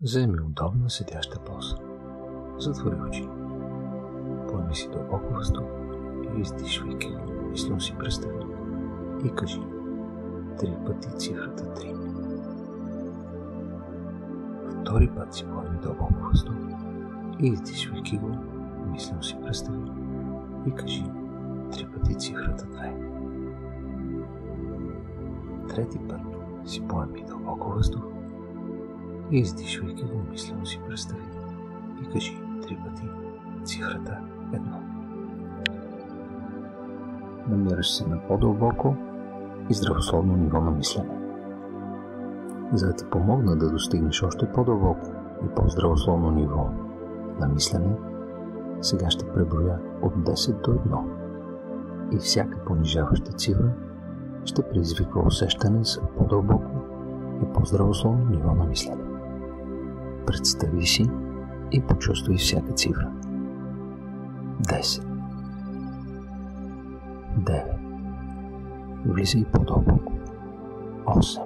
Заеми удобна седяща поза. Затвори очи. Поеми си дълбоко въздух и издишвайки го, мислено си представи и кажи 3 пъти цифрата 3. Втори път си поеми дълбоко въздух и издишвайки го, мислено си представи и кажи 3 пъти цифрата 2. Трети път си поеми дълбоко въздух и издишвайки го, мислено си представи и кажи 3 пъти цифрата 1. Намираш се на по-дълбоко и здравословно ниво на мислене. За да ти помогна да достигнеш още по-дълбоко и по-здравословно ниво на мислене, сега ще преброя от 10 до 1 и всяка понижаваща цифра ще предизвиква усещане за по-дълбоко и по-здравословно ниво на мислене. Представи си и почувствай всяка цифра. 10. 9. Влизай по-дълбоко. 8.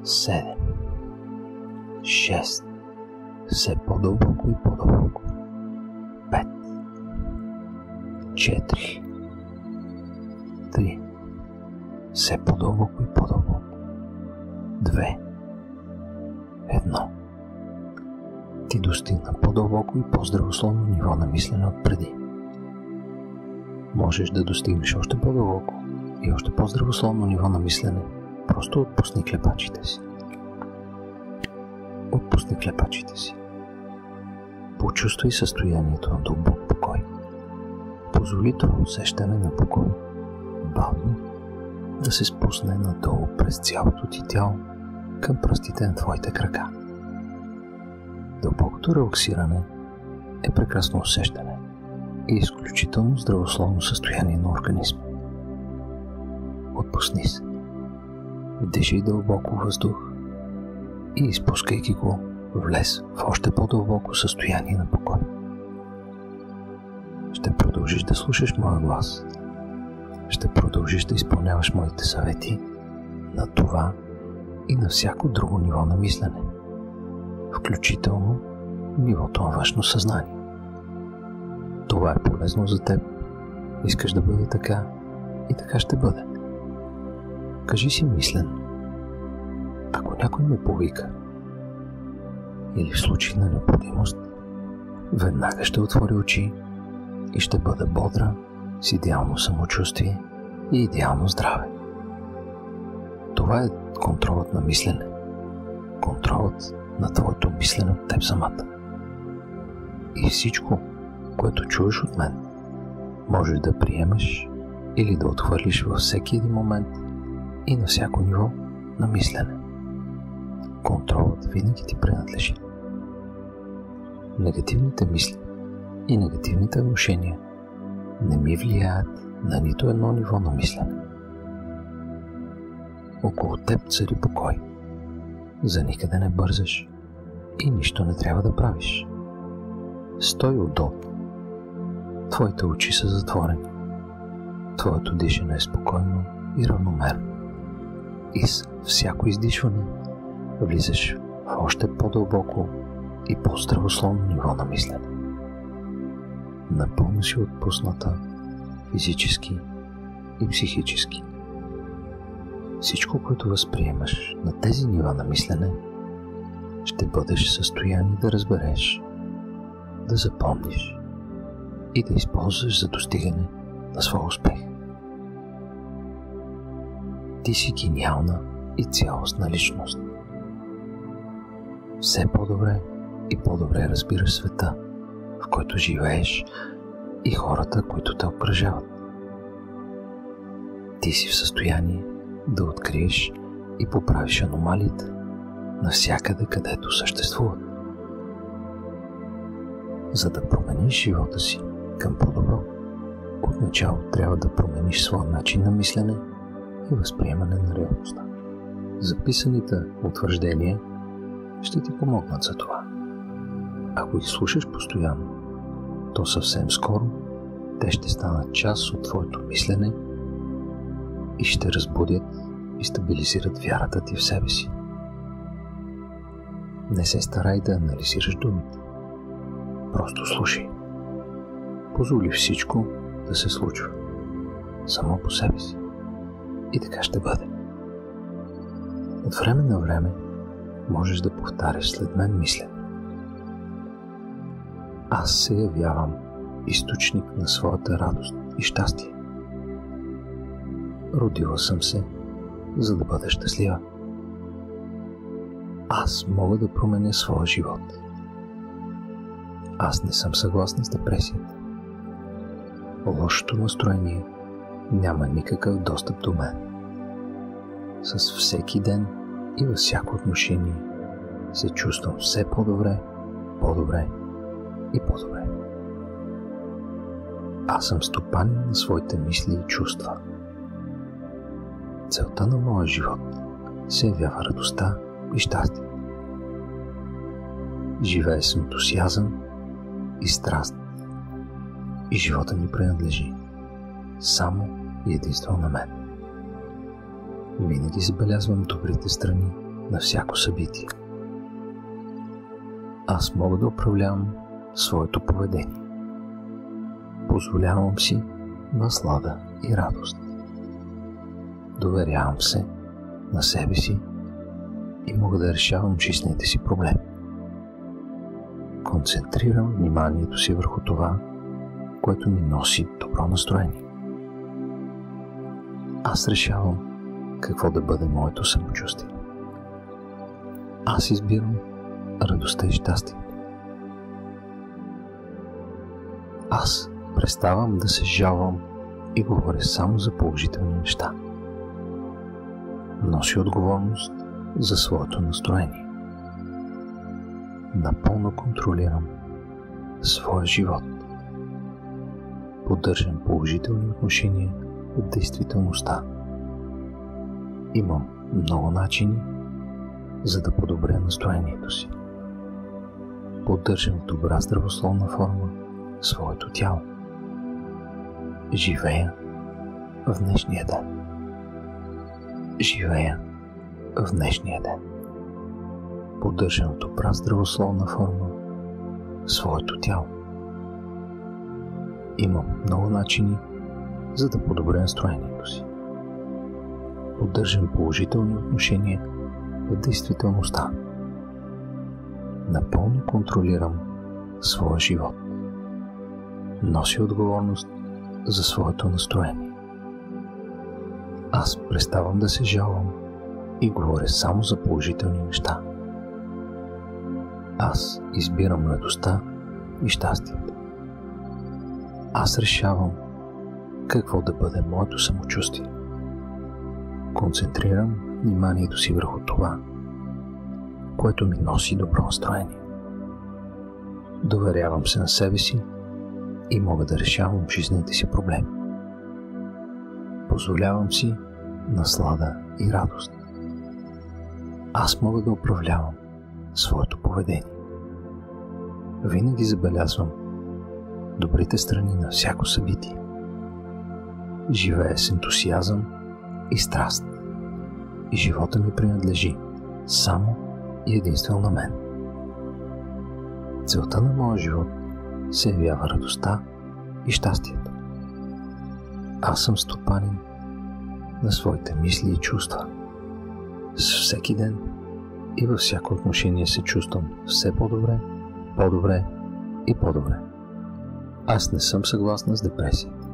7. 6. Все по-дълбоко и по-дълбоко. 5. 4. 3. Все по-дълбоко и по-дълбоко. 2. 1. Ти достигна по-дълбоко и по-здравословно ниво на мислене от преди. Можеш да достигнеш още по-дълбоко и още по-здравословно ниво на мислене. Просто отпусни клепачите си. Отпусни клепачите си. Почувствай състоянието на дълбок покой. Позволи това усещане на покой бавно да се спусне надолу през цялото ти тяло към пръстите на твоите крака. Дълбокото релаксиране е прекрасно усещане и изключително здравословно състояние на организма. Отпусни се. Вдишай дълбоко въздух и изпускайки го, влез в още по-дълбоко състояние на покой. Ще продължиш да слушаш моя глас. Ще продължиш да изпълняваш моите съвети на това и на всяко друго ниво на мислене, включително нивото на външно съзнание. Това е полезно за теб. Искаш да бъде така и така ще бъде. Кажи си мислено: ако някой ме повика или в случай на необходимост, веднага ще отворя очи и ще бъда бодра, с идеално самочувствие и идеално здраве. Това е контролът на мислене. Контролът на твоето мислене от теб самата. И всичко, което чуеш от мен, можеш да приемеш или да отхвърлиш във всеки един момент и на всяко ниво на мислене. Контролът винаги ти принадлежи. Негативните мисли и негативните внушения не ми влияят на нито едно ниво на мислене. Около теб цари покой. За никъде не бързаш и нищо не трябва да правиш. Стой удобно. Твоите очи са затворени. Твоето дишане е спокойно и равномерно. И с всяко издишване влизаш в още по-дълбоко и по-здравословно ниво на мислене. Напълно си отпусната физически и психически. Всичко, което възприемаш на тези нива на мислене, ще бъдеш в състояние да разбереш, да запомниш и да използваш за достигане на своя успех. Ти си гениална и цялостна личност. Все по-добре и по-добре разбираш света, в който живееш, и хората, които те обкръжават. Ти си в състояние да откриеш и поправиш аномалиите навсякъде, където съществуват. За да промениш живота си към по-добро, отначало трябва да промениш своя начин на мислене и възприемане на реалността. Записаните утвърждения ще ти помогнат за това. Ако ги слушаш постоянно, то съвсем скоро те ще станат част от твоето мислене и ще разбудят и стабилизират вярата ти в себе си. Не се старай да анализираш думите. Просто слушай. Позволи всичко да се случва само по себе си. И така ще бъде. От време на време можеш да повтаряш след мен мислене. Аз се явявам източник на своята радост и щастие. Родила съм се, за да бъда щастлива. Аз мога да променя своя живот. Аз не съм съгласна с депресията. Лошото настроение няма никакъв достъп до мен. С всеки ден и във всяко отношение се чувствам все по-добре, по-добре и по-добре. Аз съм стопанин на своите мисли и чувства. Целта на моя живот се явява радостта и щастие. Живея с ентусиазъм и страст. И живота ми принадлежи само и единствено на мен. Винаги забелязвам добрите страни на всяко събитие. Аз мога да управлявам своето поведение. Позволявам си наслада и радост. Доверявам се на себе си и мога да решавам жизнените си проблеми. Концентрирам вниманието си върху това, което ми носи добро настроение. Аз решавам какво да бъде моето самочувствие. Аз избирам радостта и щастието. Аз преставам да се жалвам и говоря само за положителни неща. Нося отговорност за своето настроение. Напълно контролирам своя живот. Поддържам положителни отношения от действителността. Имам много начини, за да подобря настроението си. Поддържам в добра здравословна форма своето тяло. Живея в днешния ден. Живея в днешния ден. Поддържам в добра здравословна форма своето тяло. Имам много начини, за да подобря настроението си. Поддържам положителни отношения в действителността. Напълно контролирам своя живот. Нося отговорност за своето настроение. Аз преставам да се жалвам и говоря само за положителни неща. Аз избирам радостта и щастието. Аз решавам какво да бъде моето самочувствие. Концентрирам вниманието си върху това, което ми носи добро настроение. Доверявам се на себе си и мога да решавам жизнените си проблеми. Позволявам си наслада и радост. Аз мога да управлявам своето поведение. Винаги забелязвам добрите страни на всяко събитие. Живея с ентусиазъм и страст. И живота ми принадлежи само и единствено на мен. Целта на моя живот се явява радостта и щастието. Аз съм стопанин на своите мисли и чувства. С всеки ден и във всяко отношение се чувствам все по-добре, по-добре и по-добре. Аз не съм съгласна с депресията.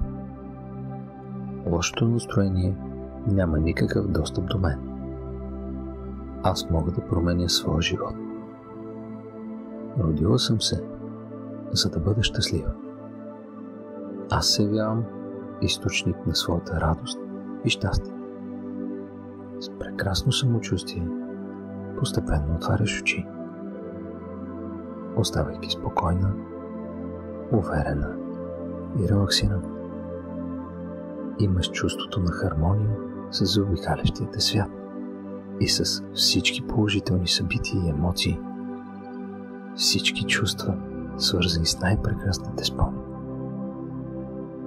Лошото настроение няма никакъв достъп до мен. Аз мога да променя своя живот. Родила съм се, за да бъда щастлива. Аз се явявам източник на своята радост и щастие. С прекрасно самочувствие постепенно отваряш очи, оставайки спокойна, уверена и релаксирана. Имаш чувството на хармония с заобикалящия те свят и с всички положителни събития и емоции, всички чувства, свързани с най-прекрасните спомени.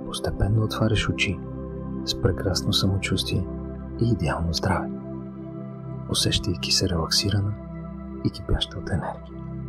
Постепенно отваряш очи с прекрасно самочувствие и идеално здраве, усещайки се релаксирана и кипяща от енергия.